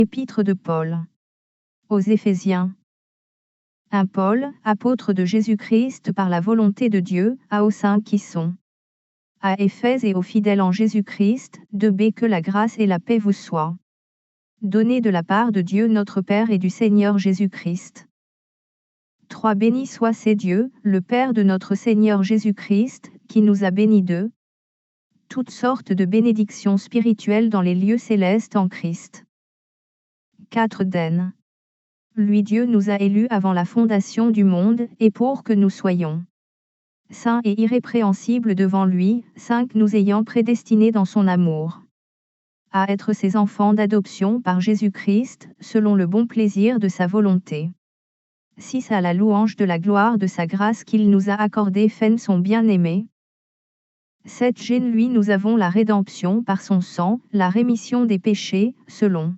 Épître de Paul aux Éphésiens. Un Paul, apôtre de Jésus-Christ par la volonté de Dieu, aux saints qui sont à Éphèse et aux fidèles en Jésus-Christ, 2b. Que la grâce et la paix vous soient données de la part de Dieu notre Père et du Seigneur Jésus-Christ. 3. Béni soit c'est Dieu, le Père de notre Seigneur Jésus-Christ, qui nous a bénis de toutes sortes de bénédictions spirituelles dans les lieux célestes en Christ. 4. Den. Lui Dieu nous a élus avant la fondation du monde, et pour que nous soyons saints et irrépréhensibles devant lui. 5. Nous ayant prédestinés dans son amour à être ses enfants d'adoption par Jésus-Christ, selon le bon plaisir de sa volonté. 6. À la louange de la gloire de sa grâce qu'il nous a accordée fait son bien-aimé. 7. G. Lui nous avons la rédemption par son sang, la rémission des péchés, selon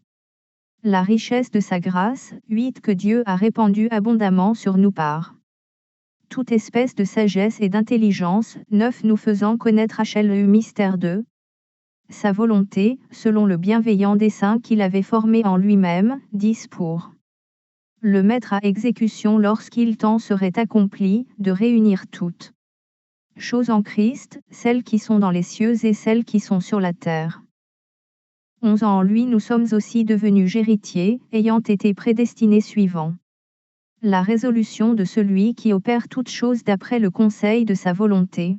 la richesse de sa grâce. 8. Que Dieu a répandu abondamment sur nous par toute espèce de sagesse et d'intelligence. 9. Nous faisant connaître le mystère de sa volonté, selon le bienveillant dessein qu'il avait formé en lui-même. 10. Pour le mettre à exécution lorsqu'il temps serait accompli, de réunir toutes choses en Christ, celles qui sont dans les cieux et celles qui sont sur la terre. 11. En lui nous sommes aussi devenus héritiers, ayant été prédestinés suivant la résolution de celui qui opère toutes choses d'après le conseil de sa volonté.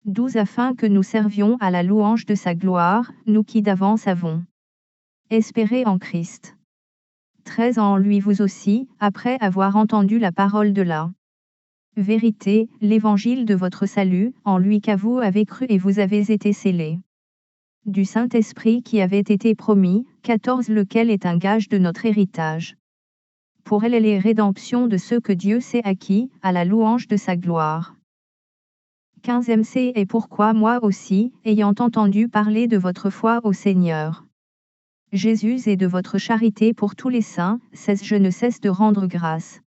12. Afin que nous servions à la louange de sa gloire, nous qui d'avance avons espéré en Christ. 13. En lui vous aussi, après avoir entendu la parole de la vérité, l'évangile de votre salut, en lui qu'à vous avez cru et vous avez été scellés du Saint-Esprit qui avait été promis. 14. Lequel est un gage de notre héritage. Pour elle est les rédemptions de ceux que Dieu s'est acquis, à la louange de sa gloire. 15. C'est et pourquoi moi aussi, ayant entendu parler de votre foi au Seigneur Jésus et de votre charité pour tous les saints, 16. Je ne cesse de rendre grâce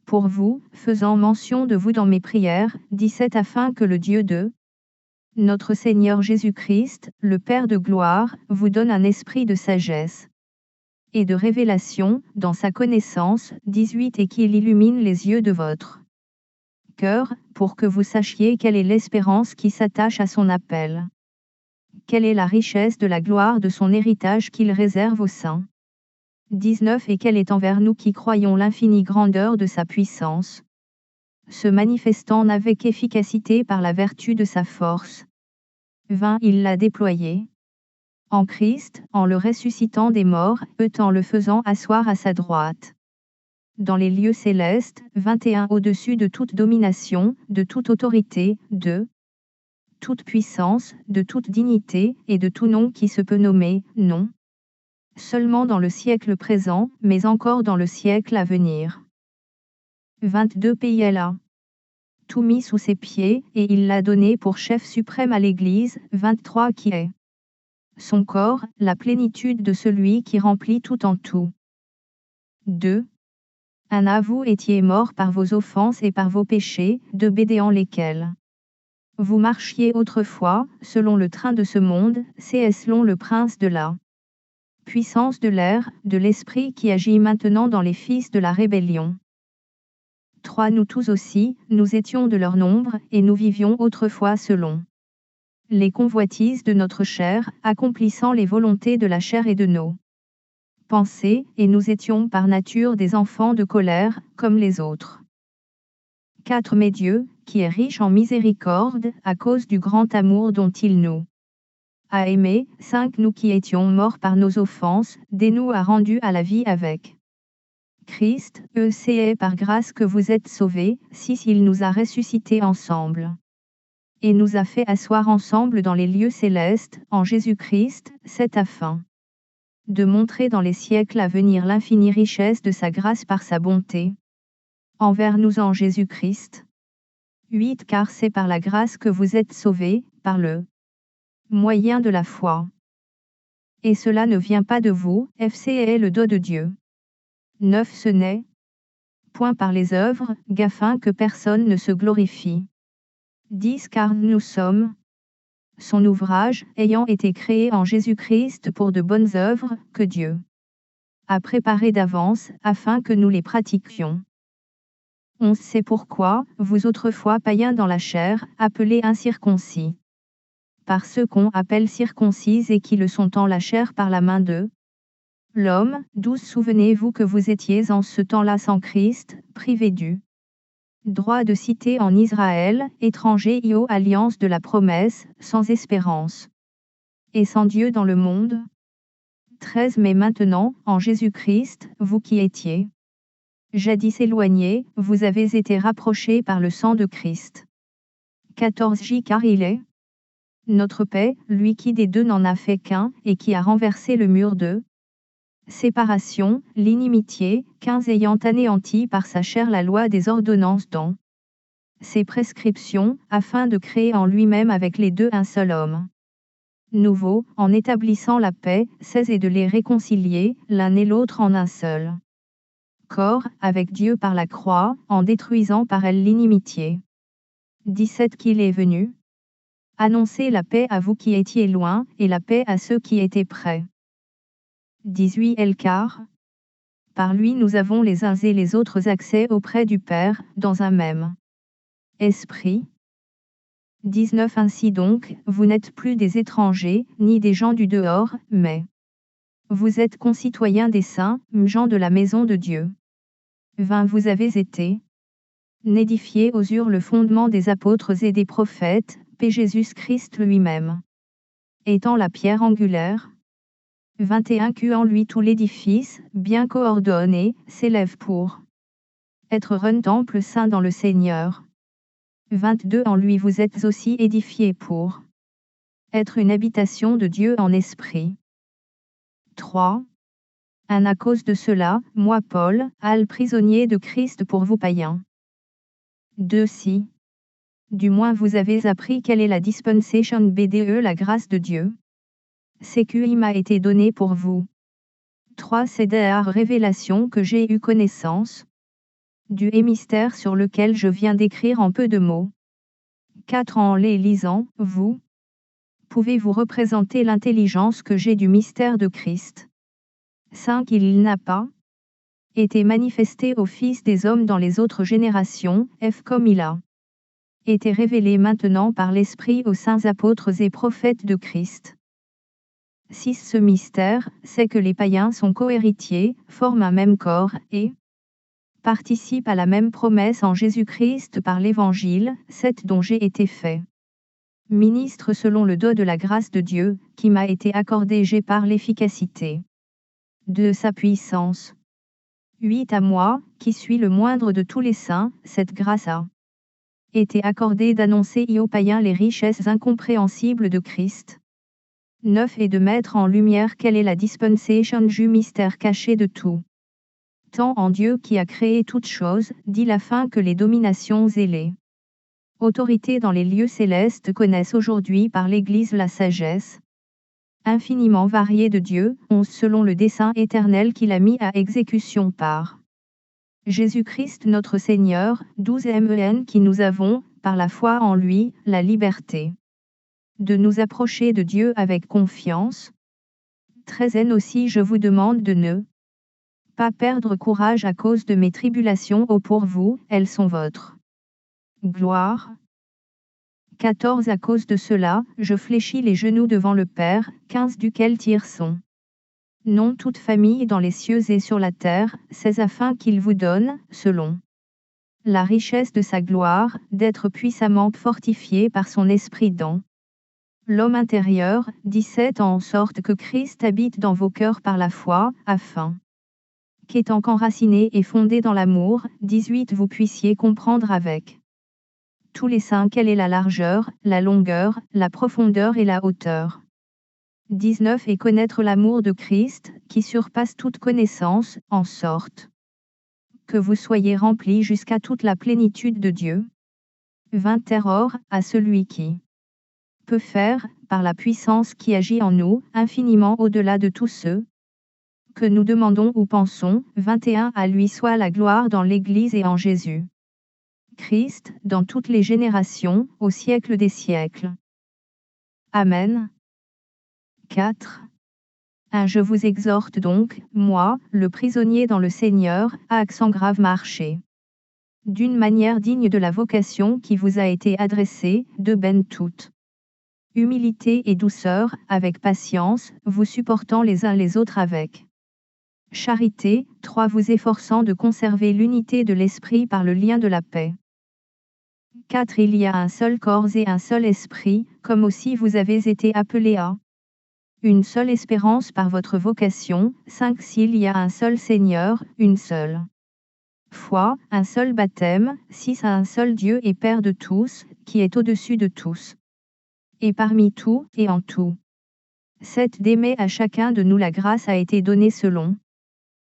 pour vous, faisant mention de vous dans mes prières. 17. Afin que le Dieu de notre Seigneur Jésus-Christ, le Père de gloire, vous donne un esprit de sagesse et de révélation, dans sa connaissance. 18. Et qu'il illumine les yeux de votre cœur, pour que vous sachiez quelle est l'espérance qui s'attache à son appel. Quelle est la richesse de la gloire de son héritage qu'il réserve aux saints. 19. Et quelle est envers nous qui croyons l'infinie grandeur de sa puissance, se manifestant avec efficacité par la vertu de sa force. 20. Il l'a déployé en Christ, en le ressuscitant des morts, en le faisant asseoir à sa droite dans les lieux célestes. 21. Au-dessus de toute domination, de toute autorité, de toute puissance, de toute dignité, et de tout nom qui se peut nommer, non seulement dans le siècle présent, mais encore dans le siècle à venir. 22. Il a tout mis sous ses pieds, et il l'a donné pour chef suprême à l'Église. 23. Qui est son corps, la plénitude de celui qui remplit tout en tout. 2. À vous étiez morts par vos offenses et par vos péchés, de bédéant lesquels vous marchiez autrefois, selon le train de ce monde, c'est selon le prince de la puissance de l'air, de l'esprit qui agit maintenant dans les fils de la rébellion. 3. Nous tous aussi, nous étions de leur nombre, et nous vivions autrefois selon les convoitises de notre chair, accomplissant les volontés de la chair et de nos pensées, et nous étions par nature des enfants de colère, comme les autres. 4. Mais Dieu, qui est riche en miséricorde, à cause du grand amour dont il nous a aimés. 5. Nous qui étions morts par nos offenses, nous a rendus à la vie avec Christ. C'est par grâce que vous êtes sauvés. 6. Il nous a ressuscités ensemble et nous a fait asseoir ensemble dans les lieux célestes, en Jésus-Christ. 7. Afin de montrer dans les siècles à venir l'infinie richesse de sa grâce par sa bonté envers nous en Jésus-Christ. 8. Car c'est par la grâce que vous êtes sauvés, par le moyen de la foi. Et cela ne vient pas de vous, est le don de Dieu. 9. Ce n'est point par les œuvres, afin que personne ne se glorifie. 10. Car nous sommes son ouvrage, ayant été créé en Jésus-Christ pour de bonnes œuvres, que Dieu a préparés d'avance, afin que nous les pratiquions. On sait pourquoi, vous autrefois païens dans la chair, appelés incirconcis. Par ceux qu'on appelle circoncis et qui le sont en la chair par la main d'eux. L'homme, d'où souvenez-vous que vous étiez en ce temps-là sans Christ, privé du droit de cité en Israël, étranger et aux alliances de la promesse, sans espérance. Et sans Dieu dans le monde. 13 Mais maintenant, en Jésus-Christ, vous qui étiez jadis éloignés, vous avez été rapprochés par le sang de Christ. 14 Car il est notre paix, lui qui des deux n'en a fait qu'un, et qui a renversé le mur de séparation, l'inimitié, 15 ayant anéanti par sa chair la loi des ordonnances dans ses prescriptions, afin de créer en lui-même avec les deux un seul homme nouveau, en établissant la paix, 16 et de les réconcilier, l'un et l'autre en un seul corps, avec Dieu par la croix, en détruisant par elle l'inimitié. 17 Qu'il est venu annoncer la paix à vous qui étiez loin, et la paix à ceux qui étaient près. 18 Car par lui nous avons les uns et les autres accès auprès du Père, dans un même esprit. 19 Ainsi donc, vous n'êtes plus des étrangers, ni des gens du dehors, mais vous êtes concitoyens des saints, gens de la maison de Dieu. 20 Vous avez été n'édifiés aux sur le fondement des apôtres et des prophètes, P. Jésus-Christ lui-même étant la pierre angulaire. 21 En lui tout l'édifice, bien coordonné, s'élève pour être un temple saint dans le Seigneur. 22 En lui vous êtes aussi édifiés pour être une habitation de Dieu en esprit. 3. À cause de cela, moi Paul, le prisonnier de Christ pour vous païens. 2 Si du moins vous avez appris quelle est la dispensation BDE la grâce de Dieu. C'est qu'il m'a été donné pour vous. 3 C'est de la révélation que j'ai eu connaissance du mystère sur lequel je viens d'écrire en peu de mots. 4 En les lisant, vous pouvez vous représenter l'intelligence que j'ai du mystère de Christ. 5 Il n'a pas été manifesté au Fils des hommes dans les autres générations, comme il a été révélé maintenant par l'Esprit aux saints apôtres et prophètes de Christ. 6 Ce mystère, c'est que les païens sont cohéritiers, forment un même corps, et participent à la même promesse en Jésus-Christ par l'Évangile, 7 dont j'ai été fait ministre selon le don de la grâce de Dieu, qui m'a été accordé par l'efficacité de sa puissance. 8 À moi, qui suis le moindre de tous les saints, cette grâce a été accordée d'annoncer aux païens les richesses incompréhensibles de Christ. 9 Et de mettre en lumière quelle est la dispensation du mystère caché de tout temps en Dieu qui a créé toutes choses, dit la fin que les dominations et les autorités dans les lieux célestes connaissent aujourd'hui par l'Église la sagesse infiniment variée de Dieu, selon le dessein éternel qu'il a mis à exécution par Jésus-Christ notre Seigneur, 12 Men qui nous avons, par la foi en lui, la liberté de nous approcher de Dieu avec confiance. 13 Aussi je vous demande de ne pas perdre courage à cause de mes tribulations pour vous, elles sont votre gloire. 14 À cause de cela, je fléchis les genoux devant le Père, 15 duquel tire son nom toute famille dans les cieux et sur la terre, 16 Afin qu'il vous donne, selon la richesse de sa gloire, d'être puissamment fortifié par son esprit dans l'homme intérieur, 17 En sorte que Christ habite dans vos cœurs par la foi, afin qu'étant enraciné et fondé dans l'amour, 18 Vous puissiez comprendre avec tous les saints quelle est la largeur, la longueur, la profondeur et la hauteur. 19 Et connaître l'amour de Christ, qui surpasse toute connaissance, en sorte que vous soyez remplis jusqu'à toute la plénitude de Dieu. 20 Terror, à celui qui peut faire, par la puissance qui agit en nous, infiniment au-delà de tous ceux que nous demandons ou pensons. 21 À lui soit la gloire dans l'Église et en Jésus Christ, dans toutes les générations, au siècle des siècles. Amen. 4. Je vous exhorte donc, moi, le prisonnier dans le Seigneur, à accent grave marcher d'une manière digne de la vocation qui vous a été adressée, de toute humilité et douceur, avec patience, vous supportant les uns les autres avec charité, 3 vous efforçant de conserver l'unité de l'esprit par le lien de la paix. 4 Il y a un seul corps et un seul esprit, comme aussi vous avez été appelés à une seule espérance par votre vocation. 5 S'il y a un seul Seigneur, une seule foi, un seul baptême. 6 Un seul Dieu et Père de tous, qui est au-dessus de tous, et parmi tout, et en tout. 7 D'aimer à chacun de nous la grâce a été donnée selon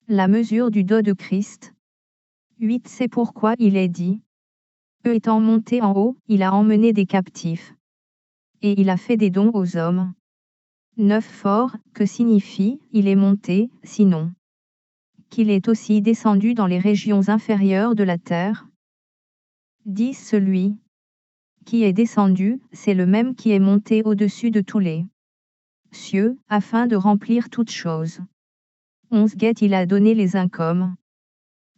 la mesure du don de Christ. 8 C'est pourquoi il est dit, étant monté en haut, il a emmené des captifs, et il a fait des dons aux hommes. 9 Fort, que signifie, il est monté, sinon qu'il est aussi descendu dans les régions inférieures de la terre. 10 Celui qui est descendu, c'est le même qui est monté au-dessus de tous les cieux, afin de remplir toutes choses. 11 Il a donné les uns comme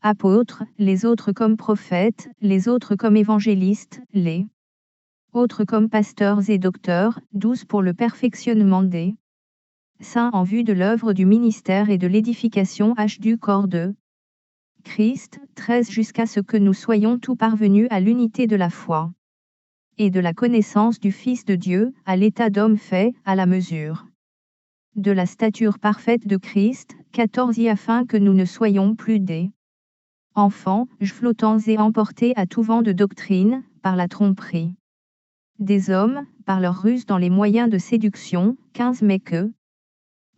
apôtres, les autres comme prophètes, les autres comme évangélistes, les autres comme pasteurs et docteurs. 12 Pour le perfectionnement des saints en vue de l'œuvre du ministère et de l'édification du corps de Christ. 13 Jusqu'à ce que nous soyons tous parvenus à l'unité de la foi et de la connaissance du Fils de Dieu, à l'état d'homme fait, à la mesure de la stature parfaite de Christ. 14 Afin que nous ne soyons plus des enfants, flottants et emportés à tout vent de doctrine, par la tromperie des hommes, par leur ruse dans les moyens de séduction. 15 Mais que,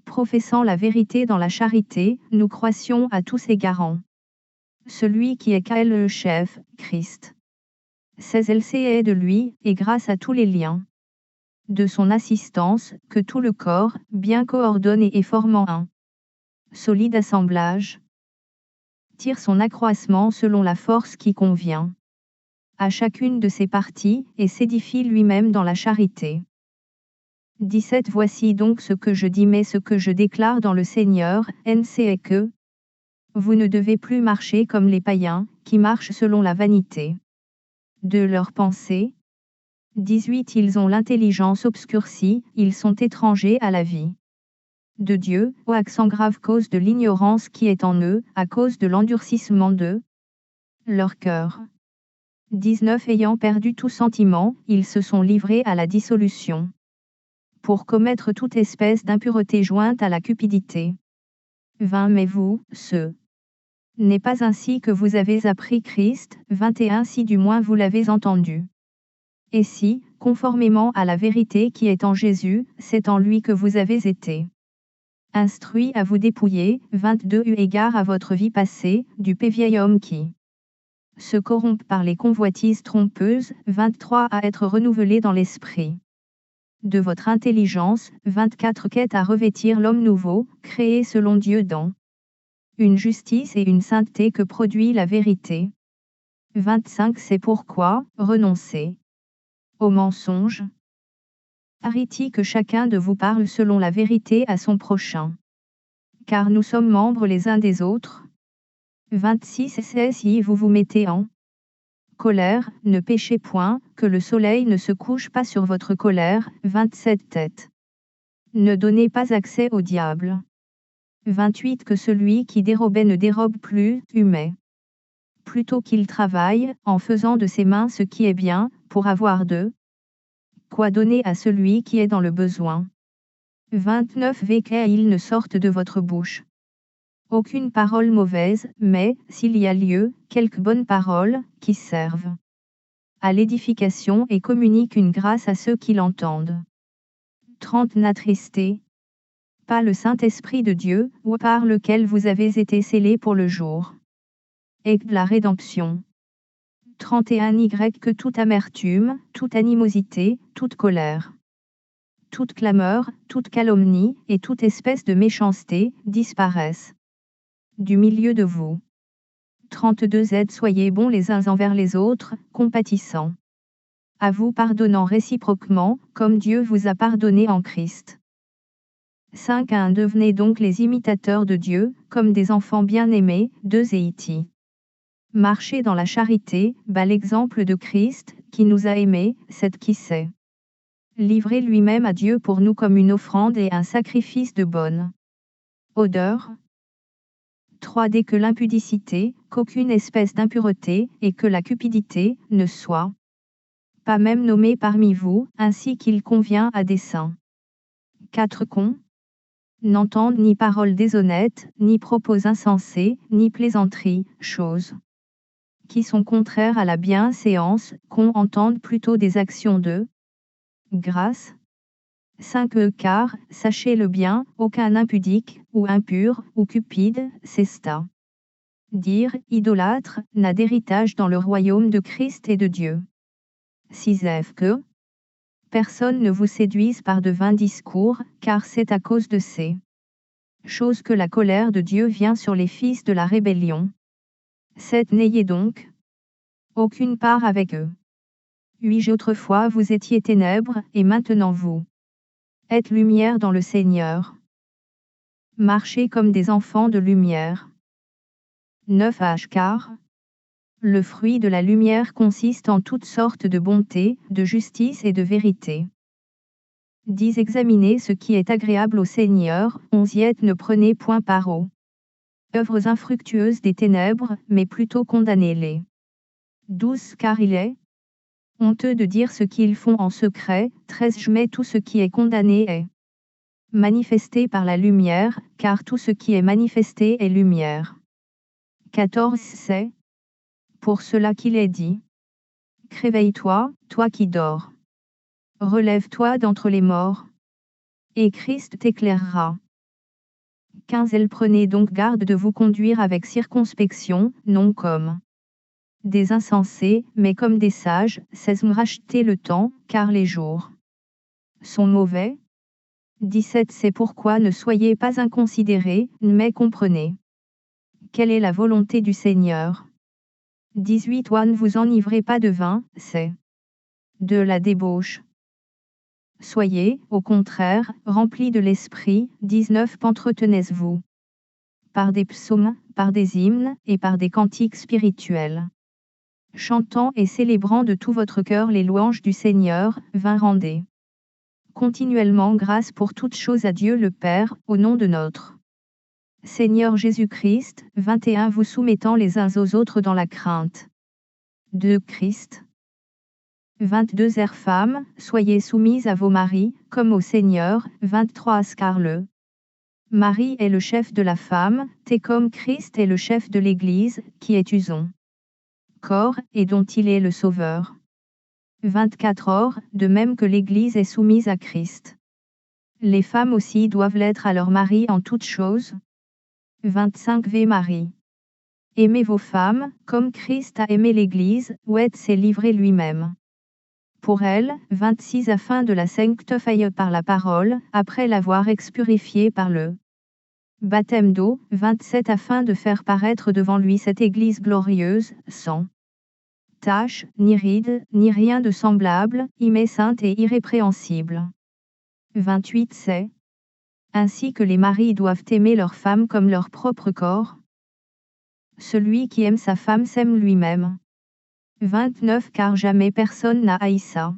professant la vérité dans la charité, nous croissions à tous égarants celui qui est le chef, Christ. 16 LC est de lui, et grâce à tous les liens de son assistance, que tout le corps, bien coordonné et formant un solide assemblage, tire son accroissement selon la force qui convient à chacune de ses parties, et s'édifie lui-même dans la charité. 17 Voici donc ce que je dis mais ce que je déclare dans le Seigneur, NC est que vous ne devez plus marcher comme les païens, qui marchent selon la vanité de leurs pensées. 18 Ils ont l'intelligence obscurcie, ils sont étrangers à la vie de Dieu, au accent grave cause de l'ignorance qui est en eux, à cause de l'endurcissement de leur cœur. 19 Ayant perdu tout sentiment, ils se sont livrés à la dissolution, pour commettre toute espèce d'impureté jointe à la cupidité. 20 Mais vous, ce n'est pas ainsi que vous avez appris Christ. 21 Si du moins vous l'avez entendu. Et si, conformément à la vérité qui est en Jésus, c'est en lui que vous avez été instruit à vous dépouiller. 22 Eu égard à votre vie passée, du vieil homme qui se corrompt par les convoitises trompeuses. 23 À être renouvelé dans l'esprit de votre intelligence. 24 Quête à revêtir l'homme nouveau, créé selon Dieu dans une justice et une sainteté que produit la vérité. 25 C'est pourquoi, renoncez au mensonge. Arrêtez que chacun de vous parle selon la vérité à son prochain. Car nous sommes membres les uns des autres. 26 Si vous vous mettez en colère, ne péchez point, que le soleil ne se couche pas sur votre colère. 27 Tête. Ne donnez pas accès au diable. 28 Que celui qui dérobait ne dérobe plus, mais plutôt qu'il travaille, en faisant de ses mains ce qui est bien, pour avoir de quoi donner à celui qui est dans le besoin. 29 Il ne sorte de votre bouche aucune parole mauvaise, mais, s'il y a lieu, quelques bonnes paroles, qui servent à l'édification et communiquent une grâce à ceux qui l'entendent. 30 N'attristez pas le Saint-Esprit de Dieu, ou par lequel vous avez été scellés pour le jour et de la rédemption. 31 Que toute amertume, toute animosité, toute colère, toute clameur, toute calomnie, et toute espèce de méchanceté, disparaissent du milieu de vous. 32 Soyez bons les uns envers les autres, compatissants, à vous pardonnant réciproquement, comme Dieu vous a pardonné en Christ. 5-1 Devenez donc les imitateurs de Dieu, comme des enfants bien-aimés. 2 Eit. Marchez dans la charité, l'exemple de Christ, qui nous a aimés. 7 Qui sait livrer lui-même à Dieu pour nous comme une offrande et un sacrifice de bonne odeur. 3 Dès que l'impudicité, qu'aucune espèce d'impureté, et que la cupidité, ne soit pas même nommée parmi vous, ainsi qu'il convient à des saints. 4 Qu'on n'entende ni paroles déshonnêtes, ni propos insensés, ni plaisanteries, choses qui sont contraires à la bienséance, qu'on entende plutôt des actions de grâce. 5 Car, sachez-le bien, aucun impudique, ou impur, ou cupide, c'est-à-dire idolâtre, n'a d'héritage dans le royaume de Christ et de Dieu. 6 Que personne ne vous séduise par de vains discours, car c'est à cause de ces choses que la colère de Dieu vient sur les fils de la rébellion. 7 N'ayez donc aucune part avec eux. 8 Autrefois vous étiez ténèbres, et maintenant vous êtes lumière dans le Seigneur. Marchez comme des enfants de lumière. 9 Car le fruit de la lumière consiste en toutes sortes de bonté, de justice et de vérité. 10 Examinez ce qui est agréable au Seigneur. 11 Ne prenez point part aux œuvres infructueuses des ténèbres, mais plutôt condamnez-les. 12 Car il est honteux de dire ce qu'ils font en secret. 13 Mais tout ce qui est condamné est manifesté par la lumière, car tout ce qui est manifesté est lumière. 14 C'est pour cela qu'il est dit: Réveille-toi, toi qui dors. Relève-toi d'entre les morts, et Christ t'éclairera. 15 Prenez donc garde de vous conduire avec circonspection, non comme des insensés, mais comme des sages. 16 Rachetez le temps, car les jours sont mauvais. 17 C'est pourquoi ne soyez pas inconsidérés, mais comprenez quelle est la volonté du Seigneur. 18 Ne vous enivrez pas de vin, c'est de la débauche. Soyez, au contraire, remplis de l'esprit. 19 Entretenez-vous par des psaumes, par des hymnes, et par des cantiques spirituels, chantant et célébrant de tout votre cœur les louanges du Seigneur. 20 Rendez continuellement grâce pour toutes choses à Dieu le Père, au nom de notre Seigneur Jésus-Christ. 21 Vous soumettant les uns aux autres dans la crainte de Christ. 22 Femmes, soyez soumises à vos maris, comme au Seigneur. 23 Car le mari est le chef de la femme, comme Christ est le chef de l'Église, qui est son corps, et dont il est le Sauveur. 24 De même que l'Église est soumise à Christ, les femmes aussi doivent l'être à leur mari en toutes choses. 25 Marie, aimez vos femmes, comme Christ a aimé l'Église, s'est livré lui-même pour elle. 26 Afin de la sanctifier par la parole, après l'avoir expurifiée par le baptême d'eau. 27 Afin de faire paraître devant lui cette Église glorieuse, sans tache, ni ride, ni rien de semblable, mais sainte et irrépréhensible. 28 C'est ainsi que les maris doivent aimer leur femme comme leur propre corps. Celui qui aime sa femme s'aime lui-même. 29 Car jamais personne n'a haï sa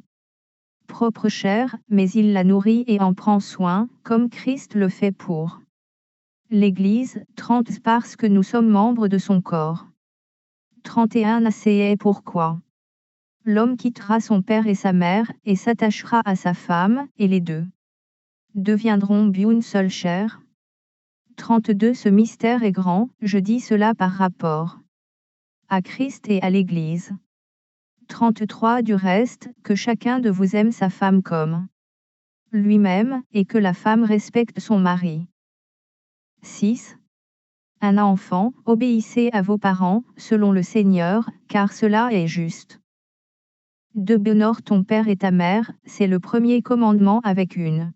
propre chair, mais il la nourrit et en prend soin, comme Christ le fait pour l'Église. 30 Parce que nous sommes membres de son corps. 31 C'est pourquoi l'homme quittera son père et sa mère, et s'attachera à sa femme, et les deux deviendront une seule chair. 32 Ce mystère est grand, je dis cela par rapport à Christ et à l'Église. 33 Du reste, que chacun de vous aime sa femme comme lui-même, et que la femme respecte son mari. 6 Un enfant, obéissez à vos parents, selon le Seigneur, car cela est juste. 2 Honore ton père et ta mère, c'est le premier commandement avec une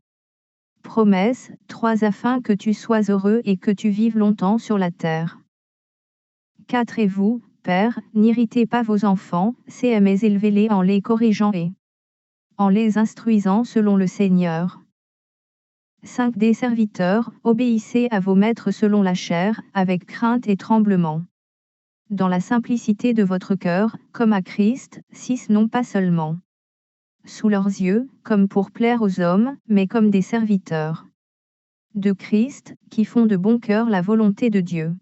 promesse. 3 Afin que tu sois heureux et que tu vives longtemps sur la terre. 4 Et vous, pères, n'irritez pas vos enfants, mais élevez-les en les corrigeant et en les instruisant selon le Seigneur. 5 Des serviteurs, obéissez à vos maîtres selon la chair, avec crainte et tremblement. Dans la simplicité de votre cœur, comme à Christ. 6 Non pas seulement sous leurs yeux, comme pour plaire aux hommes, mais comme des serviteurs de Christ, qui font de bon cœur la volonté de Dieu.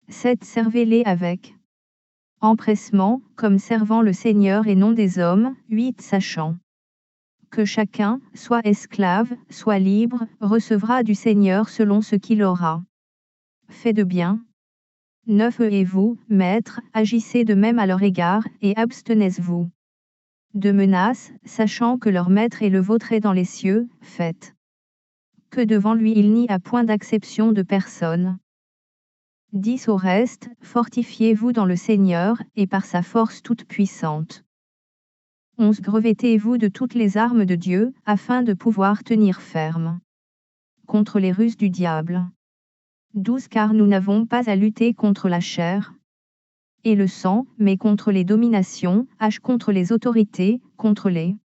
7 Servez-les avec empressement, comme servant le Seigneur et non des hommes. 8 Sachant que chacun, soit esclave, soit libre, recevra du Seigneur selon ce qu'il aura fait de bien. 9 Et vous, maîtres, agissez de même à leur égard, et abstenez-vous de menaces, sachant que leur maître est le vôtre est dans les cieux. Faites que devant lui il n'y a point d'acception de personne. 10 Au reste, fortifiez-vous dans le Seigneur, et par sa force toute puissante. 11 Revêtez-vous de toutes les armes de Dieu, afin de pouvoir tenir ferme contre les ruses du diable. 12 Car nous n'avons pas à lutter contre la chair et le sang, mais contre les dominations, contre les autorités, contre les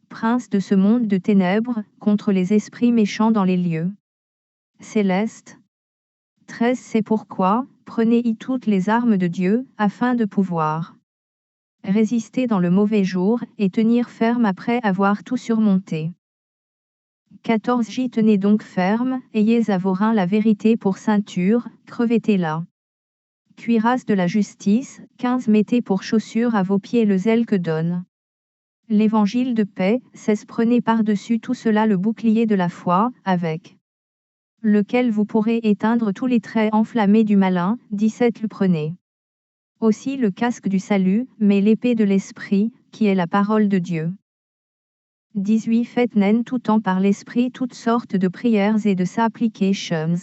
princes de ce monde de ténèbres, contre les esprits méchants dans les lieux célestes. 13 C'est pourquoi, prenez-y toutes les armes de Dieu, afin de pouvoir résister dans le mauvais jour, et tenir ferme après avoir tout surmonté. 14 J'y tenez donc ferme, ayez à vos reins la vérité pour ceinture, revêtez-la cuirasse de la justice. 15 Mettez pour chaussure à vos pieds le zèle que donne l'évangile de paix. 16 Prenez par-dessus tout cela le bouclier de la foi, avec lequel vous pourrez éteindre tous les traits enflammés du malin. 17 Le prenez aussi le casque du salut, mais l'épée de l'esprit, qui est la parole de Dieu. 18 Faites naine tout temps par l'esprit toutes sortes de prières et de supplications.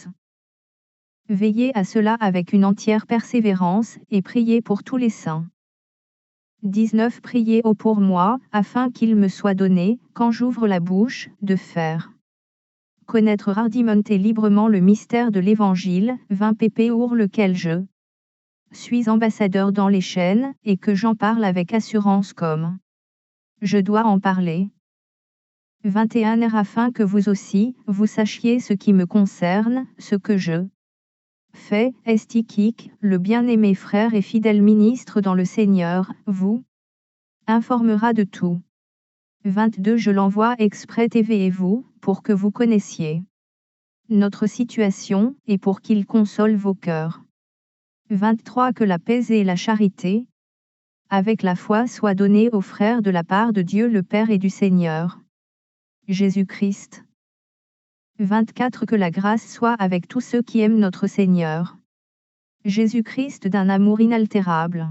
Veillez à cela avec une entière persévérance, et priez pour tous les saints. 19 Priez pour moi, afin qu'il me soit donné, quand j'ouvre la bouche, de faire connaître hardiment et librement le mystère de l'Évangile. 20 pp pour lequel je suis ambassadeur dans les chaînes, et que j'en parle avec assurance comme je dois en parler. 21 Afin que vous aussi, vous sachiez ce qui me concerne, ce que je fais. Estikik, le bien-aimé frère et fidèle ministre dans le Seigneur, vous informera de tout. 22 Je l'envoie exprès TV et vous, pour que vous connaissiez notre situation, et pour qu'il console vos cœurs. 23 Que la paix et la charité, avec la foi, soient données aux frères de la part de Dieu le Père et du Seigneur Jésus-Christ. 24 Que la grâce soit avec tous ceux qui aiment notre Seigneur Jésus-Christ d'un amour inaltérable.